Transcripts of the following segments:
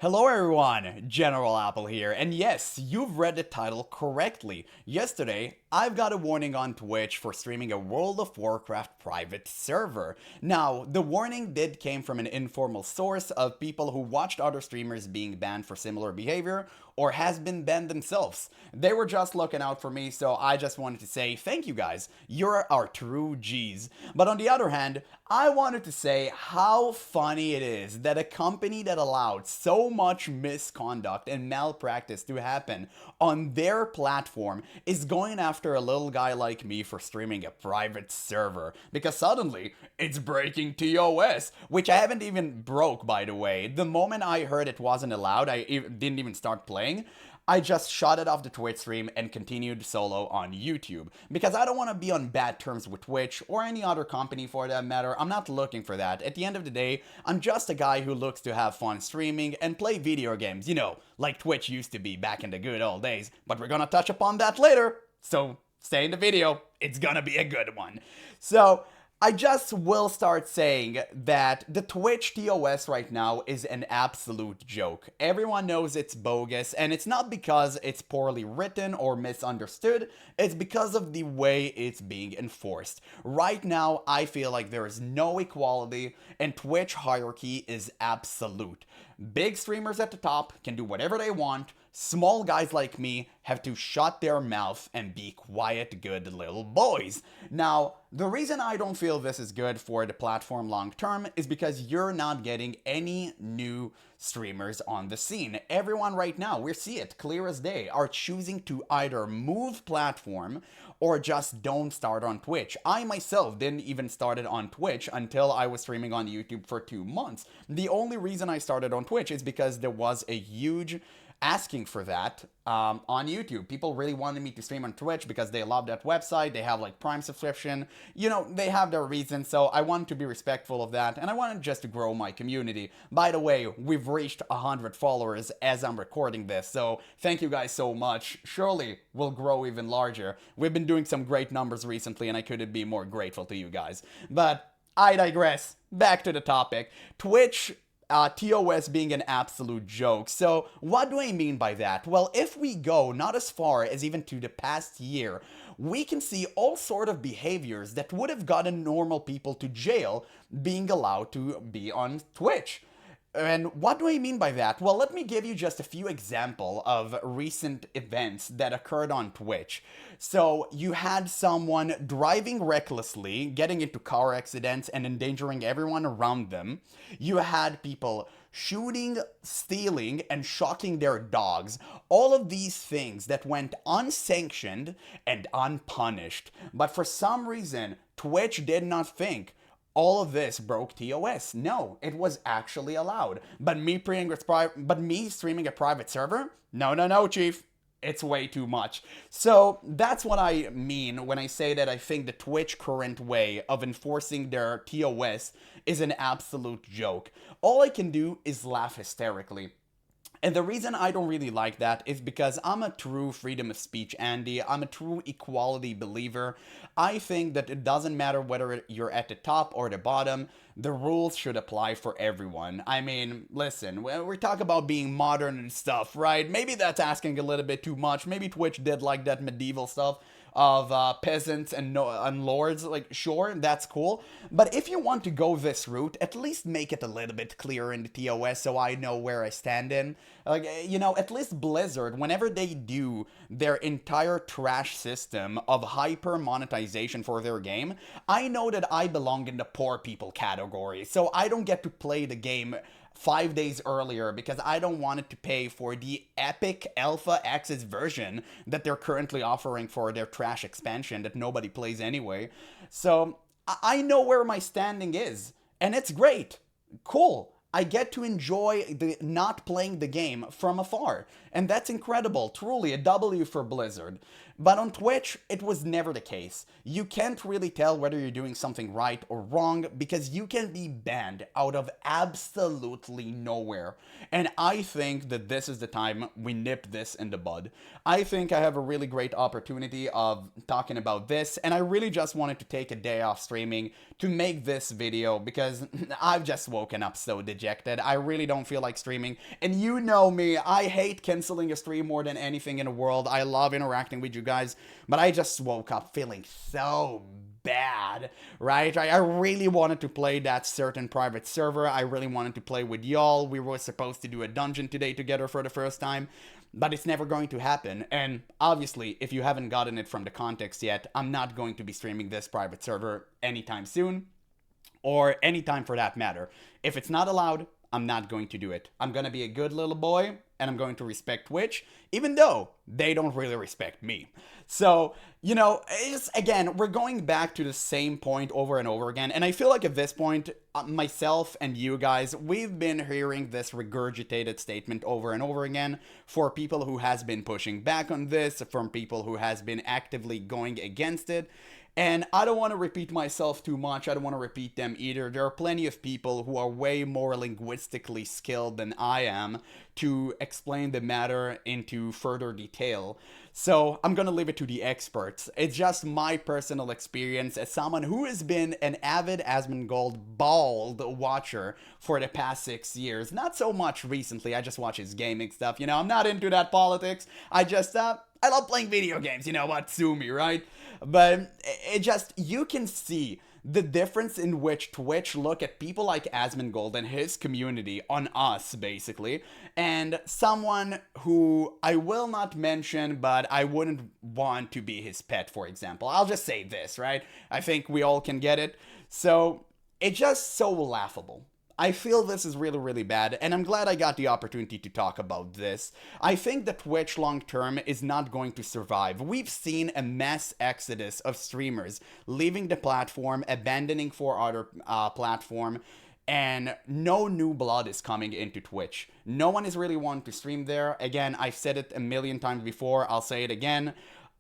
Hello everyone, GeneralApple here, and yes, you've read the title correctly. Yesterday, I've got a warning on Twitch for streaming a World of Warcraft private server. Now, the warning did came from an informal source of people who watched other streamers being banned for similar behavior, or has been banned themselves. They were just looking out for me, so I just wanted to say thank you guys. You're our true G's. But on the other hand, I wanted to say how funny it is that a company that allowed so much misconduct and malpractice to happen on their platform is going after a little guy like me for streaming a private server. Because suddenly, it's breaking TOS, which I haven't even broke, by the way. The moment I heard it wasn't allowed, didn't even start playing. I just shut it off the Twitch stream and continued solo on YouTube. Because I don't want to be on bad terms with Twitch or any other company for that matter. I'm not looking for that. At the end of the day, I'm just a guy who looks to have fun streaming and play video games, like Twitch used to be back in the good old days. But we're gonna touch upon that later. So stay in the video. It's gonna be a good one. So I just will start saying that the Twitch TOS right now is an absolute joke. Everyone knows it's bogus, and it's not because it's poorly written or misunderstood, it's because of the way it's being enforced. Right now, I feel like there is no equality, and Twitch hierarchy is absolute. Big streamers at the top can do whatever they want. Small guys like me have to shut their mouth and be quiet, good little boys. Now, the reason I don't feel this is good for the platform long term is because you're not getting any new streamers on the scene. Everyone right now, we see it clear as day, are choosing to either move platform or just don't start on Twitch. I myself didn't even started on Twitch until I was streaming on YouTube for 2 months. The only reason I started on Twitch is because there was a huge asking for that on YouTube. People really wanted me to stream on Twitch because they love that website. They have like Prime subscription. They have their reasons. So I wanted to be respectful of that, and I wanted just to grow my community. By the way, we've reached 100 followers as I'm recording this. So thank you guys so much. Surely we'll grow even larger. We've been doing some great numbers recently, and I couldn't be more grateful to you guys. But I digress. Back to the topic. Twitch TOS being an absolute joke. So what do I mean by that? Well, if we go not as far as even to the past year, we can see all sort of behaviors that would have gotten normal people to jail being allowed to be on Twitch. And what do I mean by that? Well, let me give you just a few examples of recent events that occurred on Twitch. So, you had someone driving recklessly, getting into car accidents and endangering everyone around them. You had people shooting, stealing, and shocking their dogs. All of these things that went unsanctioned and unpunished. But for some reason, Twitch did not think all of this broke TOS. No, it was actually allowed. But me streaming a private server? No, no, no, chief. It's way too much. So that's what I mean when I say that I think the Twitch current way of enforcing their TOS is an absolute joke. All I can do is laugh hysterically. And the reason I don't really like that is because I'm a true freedom of speech Andy. I'm a true equality believer. I think that it doesn't matter whether you're at the top or the bottom. The rules should apply for everyone. I mean, listen, we talk about being modern and stuff, right? Maybe that's asking a little bit too much. Maybe Twitch did like that medieval stuff of peasants and lords. Like, sure, that's cool. But if you want to go this route, at least make it a little bit clearer in the TOS so I know where I stand in. Like, at least Blizzard, whenever they do their entire trash system of hyper monetization for their game, I know that I belong in the poor people category. So I don't get to play the game 5 days earlier because I don't want it to pay for the epic alpha access version that they're currently offering for their trash expansion that nobody plays anyway. So I know where my standing is, and it's great. Cool. I get to enjoy the not playing the game from afar, and that's incredible. Truly a W for Blizzard. But on Twitch, it was never the case. You can't really tell whether you're doing something right or wrong because you can be banned out of absolutely nowhere. And I think that this is the time we nip this in the bud. I think I have a really great opportunity of talking about this, and I really just wanted to take a day off streaming to make this video because I've just woken up so dejected. I really don't feel like streaming. And you know me, I hate canceling a stream more than anything in the world. I love interacting with you guys, but I just woke up feeling so bad, right? I really wanted to play that certain private server. I really wanted to play with y'all. We were supposed to do a dungeon today together for the first time, but it's never going to happen. And obviously, if you haven't gotten it from the context yet, I'm not going to be streaming this private server anytime soon, or anytime for that matter. If it's not allowed, I'm not going to do it. I'm gonna be a good little boy, and I'm going to respect Twitch, even though they don't really respect me. So, you know, it's, again, we're going back to the same point over and over again, and I feel like at this point, myself and you guys, we've been hearing this regurgitated statement over and over again for people who has been pushing back on this, from people who has been actively going against it. And I don't want to repeat myself too much. I don't want to repeat them either. There are plenty of people who are way more linguistically skilled than I am to explain the matter into further detail. So I'm gonna leave it to the experts. It's just my personal experience as someone who has been an avid Asmongold bald watcher for the past 6 years. Not so much recently. I just watch his gaming stuff. You know, I'm not into that politics. I love playing video games. You know what? Sue me, right? But it just, you can see the difference in which Twitch look at people like Asmongold and his community, on us basically, and someone who I will not mention, but I wouldn't want to be his pet, for example. I'll just say this, right? I think we all can get it. So it's just so laughable. I feel this is really, really bad, and I'm glad I got the opportunity to talk about this. I think that Twitch long term is not going to survive. We've seen a mass exodus of streamers leaving the platform, abandoning for other platform, and no new blood is coming into Twitch. No one is really wanting to stream there. Again, I've said it a million times before, I'll say it again.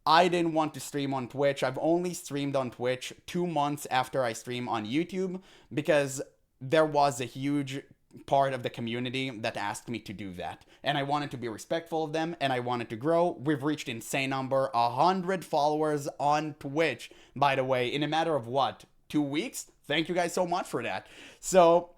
I didn't want to stream on Twitch. I've only streamed on Twitch 2 months after I stream on YouTube, because there was a huge part of the community that asked me to do that. And I wanted to be respectful of them, and I wanted to grow. We've reached insane number, 100 followers on Twitch, by the way, in a matter of what, 2 weeks? Thank you guys so much for that. So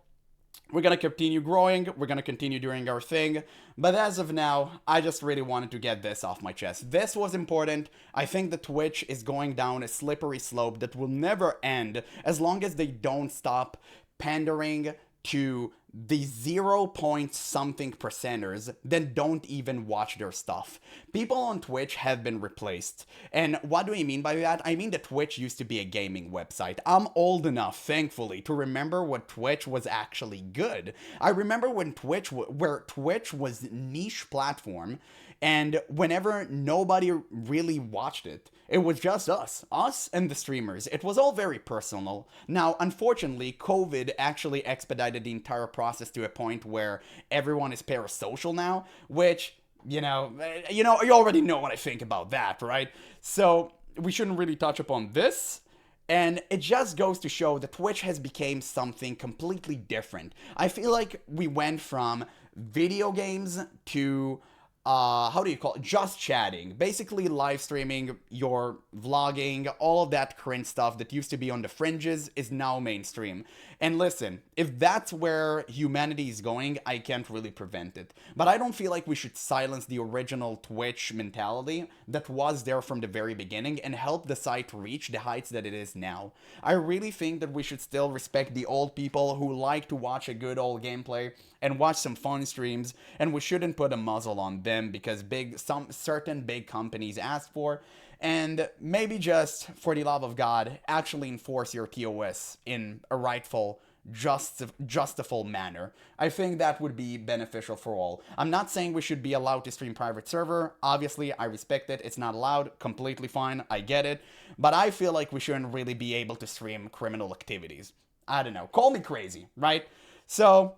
we're gonna continue growing, we're gonna continue doing our thing, but as of now, I just really wanted to get this off my chest. This was important. I think that Twitch is going down a slippery slope that will never end as long as they don't stop pandering to the 0 point something percenters that don't even watch their stuff. People on Twitch have been replaced. And what do I mean by that? I mean that Twitch used to be a gaming website. I'm old enough, thankfully, to remember when Twitch was actually good. I remember when where Twitch was niche platform, and whenever nobody really watched it, it was just us and the streamers. It was all very personal. Now, unfortunately, COVID actually expedited the entire process to a point where everyone is parasocial now, which, you already know what I think about that, right? So we shouldn't really touch upon this. And it just goes to show that Twitch has become something completely different. I feel like we went from video games to how do you call it? Just chatting. Basically live streaming, your vlogging, all of that cringe stuff that used to be on the fringes is now mainstream. And listen, if that's where humanity is going, I can't really prevent it. But I don't feel like we should silence the original Twitch mentality that was there from the very beginning and help the site reach the heights that it is now. I really think that we should still respect the old people who like to watch a good old gameplay and watch some fun streams, and we shouldn't put a muzzle on them because some certain big companies ask for. And maybe just, for the love of God, actually enforce your TOS in a rightful, justifiable manner. I think that would be beneficial for all. I'm not saying we should be allowed to stream private server. Obviously, I respect it. It's not allowed. Completely fine. I get it. But I feel like we shouldn't really be able to stream criminal activities. I don't know. Call me crazy, right? So,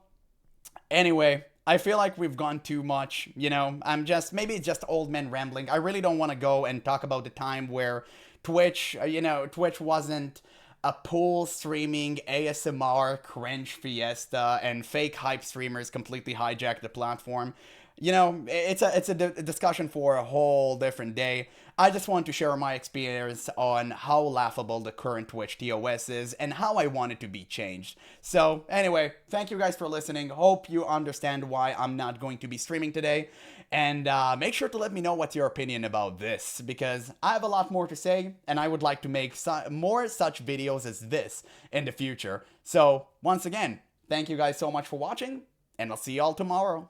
anyway, I feel like we've gone too much, maybe it's just old men rambling. I really don't want to go and talk about the time where Twitch wasn't a pool streaming ASMR cringe fiesta and fake hype streamers completely hijacked the platform. you know, it's a discussion for a whole different day. I just want to share my experience on how laughable the current Twitch TOS is and how I want it to be changed. So anyway, thank you guys for listening. Hope you understand why I'm not going to be streaming today. And make sure to let me know what's your opinion about this, because I have a lot more to say and I would like to make more such videos as this in the future. So once again, thank you guys so much for watching, and I'll see y'all tomorrow.